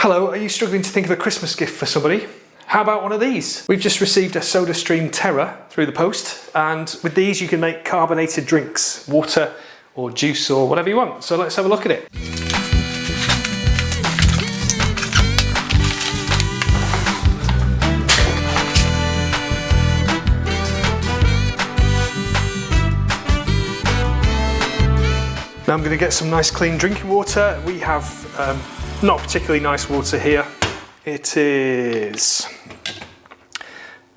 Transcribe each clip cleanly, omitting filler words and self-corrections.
Hello, are you struggling to think of a Christmas gift for somebody? How about one of these? We've just received a SodaStream Terra through the post, and with these you can make carbonated drinks, water or juice or whatever you want. So let's have a look at it. Now I'm going to get some nice clean drinking water. We have not particularly nice water here. It is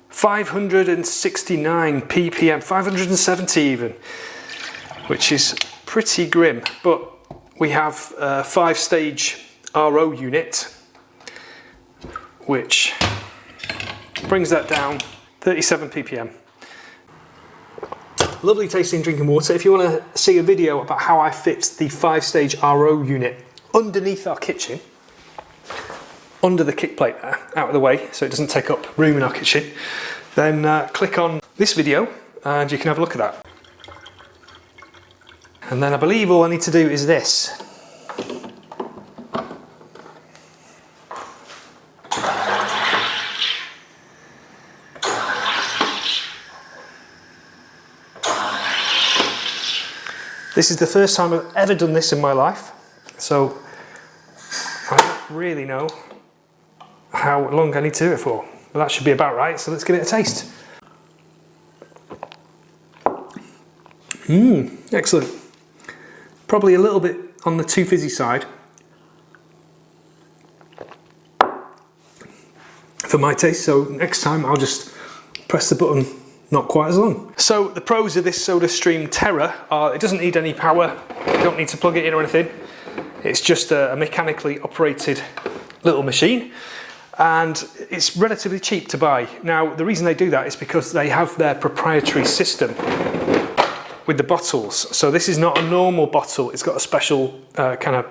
569 ppm, 570 even, which is pretty grim. But we have a 5-stage RO unit, which brings that down 37 ppm. Lovely tasting drinking water. If you want to see a video about how I fit the 5-stage RO unit underneath our kitchen, under the kick plate there, out of the way, so it doesn't take up room in our kitchen, then click on this video and you can have a look at that. And then I believe all I need to do is this. This is the first time I've ever done this in my life, so I don't really know how long I need to do it for, but that should be about right, so let's give it a taste. Excellent. Probably a little bit on the too fizzy side for my taste, so next time I'll just press the button not quite as long. So the pros of this SodaStream Terra are it doesn't need any power, you don't need to plug it in or anything. It's just a mechanically operated little machine, and it's relatively cheap to buy. Now the reason they do that is because they have their proprietary system with the bottles. So this is not a normal bottle, it's got a special kind of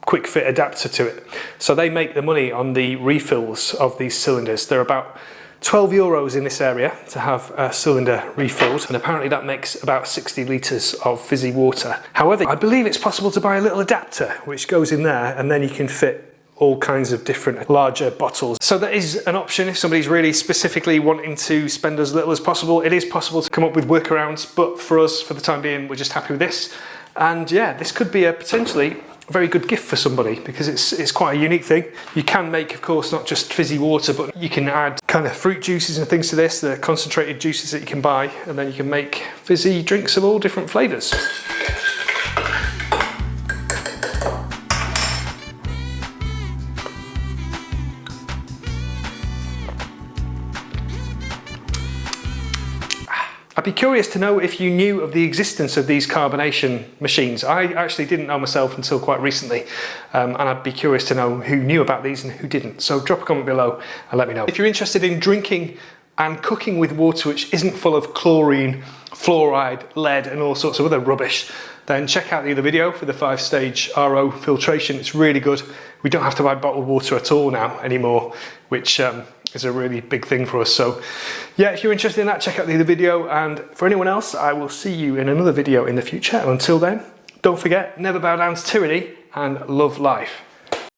quick fit adapter to it. So they make the money on the refills of these cylinders. They're about 12 euros in this area to have a cylinder refilled, and apparently that makes about 60 litres of fizzy water. However, I believe it's possible to buy a little adapter which goes in there, and then you can fit all kinds of different larger bottles. So that is an option if somebody's really specifically wanting to spend as little as possible. It is possible to come up with workarounds, but for us, for the time being, we're just happy with this. And yeah, this could be a potentially very good gift for somebody because it's quite a unique thing. You can make, of course, not just fizzy water, but you can add kind of fruit juices and things to this, the concentrated juices that you can buy, and then you can make fizzy drinks of all different flavours. I'd be curious to know if you knew of the existence of these carbonation machines. I actually didn't know myself until quite recently, and I'd be curious to know who knew about these and who didn't. So drop a comment below and let me know. If you're interested in drinking and cooking with water which isn't full of chlorine, fluoride, lead and all sorts of other rubbish, then check out the other video for the 5-stage RO filtration. It's really good. We don't have to buy bottled water at all now anymore, which is a really big thing for us. So yeah, if you're interested in that, check out the other video, and for anyone else, I will see you in another video in the future. And until then, don't forget, never bow down to tyranny and love life.